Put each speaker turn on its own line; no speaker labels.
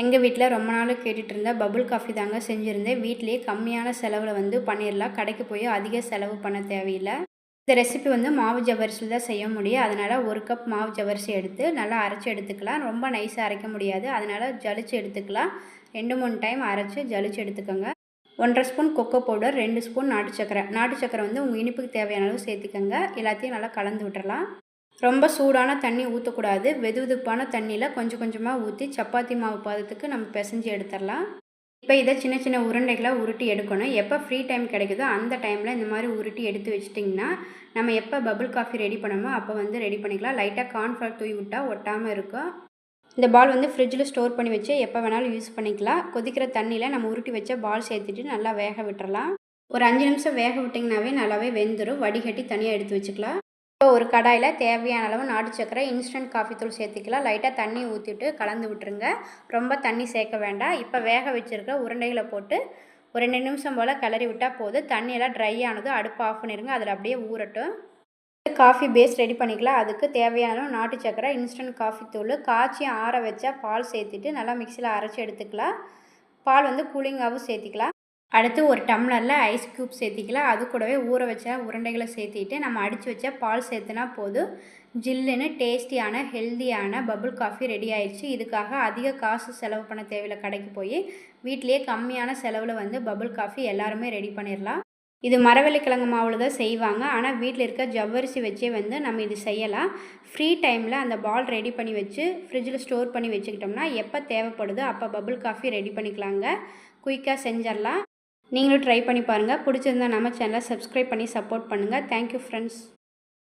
எங்கள் வீட்டில் ரொம்ப நாள் கேட்டுட்டு இருந்த பபுள் காஃபி தாங்க செஞ்சுருந்தேன். வீட்டிலேயே கம்மியான செலவில் பண்ணிடலாம். கடைக்கு போய் அதிக செலவு பண்ண தேவையில்லை. இந்த ரெசிபி மாவு ஜவ்வரிசியில் தான் செய்ய முடியும். அதனால் 1 கப் மாவு ஜவ்வரிசி எடுத்து நல்லா அரைச்சி எடுத்துக்கலாம். ரொம்ப நைஸாக அரைக்க முடியாது, அதனால் ஜலிச்சு எடுத்துக்கலாம். 2-3 டைம் அரைச்சி ஜலிச்சு எடுத்துக்கோங்க. 1½ ஸ்பூன் கொக்கோ பவுடர், 2 ஸ்பூன் நாட்டு சக்கரை. நாட்டு சக்கரை உங்கள் இனிப்புக்கு தேவையான அளவு சேர்த்துக்கோங்க. எல்லாத்தையும் நல்லா கலந்து விட்டுறலாம். ரொம்ப சூடான தண்ணி ஊற்றக்கூடாது. வெதுவெதுப்பான தண்ணியில் கொஞ்சம் கொஞ்சமாக ஊற்றி சப்பாத்தி மாவு பதத்துக்கு நம்ம பிசைஞ்சு எடுத்துடலாம். இப்போ இதை சின்ன சின்ன உருண்டைகளாக உருட்டி எடுக்கணும். எப்போ ஃப்ரீ டைம் கிடைக்குதோ அந்த டைமில் இந்த மாதிரி உருட்டி எடுத்து வச்சிட்டிங்கன்னா நம்ம எப்போ பபுள் காஃபி ரெடி பண்ணணுமோ அப்போ ரெடி பண்ணிக்கலாம். லைட்டாக கார்ன்ஃப்ளவர் தூவி விட்டால் ஒட்டாமல் இருக்கும். இந்த பால் ஃப்ரிட்ஜில் ஸ்டோர் பண்ணி வச்சு எப்போ வேணாலும் யூஸ் பண்ணிக்கலாம். கொதிக்கிற தண்ணியில் நம்ம உருட்டி வச்ச பால் சேர்த்துட்டு நல்லா வேக விட்டுறலாம். ஒரு 5 நிமிஷம் வேக விட்டிங்கனாவே நல்லாவே வெந்துடும். வடிகட்டி தனியாக எடுத்து வச்சுக்கலாம். இப்போ ஒரு கடாயில் தேவையான அளவு நாட்டு சக்கரை, இன்ஸ்டன்ட் காஃபி தூள் சேர்த்துக்கலாம். லைட்டாக தண்ணி ஊற்றிட்டு கலந்து விட்டுருங்க. ரொம்ப தண்ணி சேர்க்க வேண்டாம். இப்போ வேக வச்சுருக்க உருண்டைகளை போட்டு ஒரு 2 நிமிஷம் போல் கிளறி விட்டால் போதும். தண்ணியெல்லாம் ட்ரை ஆனதும் அடுப்பு ஆஃப் பண்ணிடுங்க. அதில் அப்படியே ஊறட்டும். காஃபி பேஸ் ரெடி பண்ணிக்கலாம். அதுக்கு தேவையான நாட்டு சக்கரை, இன்ஸ்டன்ட் காஃபி தூள், காய்ச்சி ஆற வச்சா பால் சேர்த்துட்டு நல்லா மிக்சியில் அரைச்சி எடுத்துக்கலாம். பால் கூலிங்காகவும் சேர்த்திக்கலாம். அடுத்து ஒரு டம்ளரில் ஐஸ் க்யூப் சேர்த்திக்கலாம். அது கூடவே ஊற வச்ச உருண்டைகளை சேர்த்திட்டு நம்ம அடித்து வச்ச பால் சேர்த்துனா போதும். ஜில்லுன்னு டேஸ்டியான ஹெல்த்தியான பபுள் காஃபி ரெடி ஆயிடுச்சு. இதுக்காக அதிக காசு செலவு பண்ண தேவையில்லை. கடைக்கு போய் வீட்டிலேயே கம்மியான செலவில் பபுள் காஃபி எல்லாருமே ரெடி பண்ணிடலாம். இது மரவள்ளிக்கிழங்கு மாவில் தான் செய்வாங்க. ஆனால் வீட்டில் இருக்க ஜவ்வரிசி வச்சே நம்ம இது செய்யலாம். ஃப்ரீ டைமில் அந்த பால் ரெடி பண்ணி வச்சு ஃப்ரிட்ஜில் ஸ்டோர் பண்ணி வச்சுக்கிட்டோம்னா எப்போ தேவைப்படுதோ அப்போ பபுள் காஃபி ரெடி பண்ணிக்கலாங்க. குயிக்காக செஞ்சிடலாம். நீங்களும் ட்ரை பண்ணி பாருங்கள். பிடிச்சிருந்தா நம்ம சேனலை சப்ஸ்கிரைப் பண்ணி சப்போர்ட் பண்ணுங்கள். Thank you friends.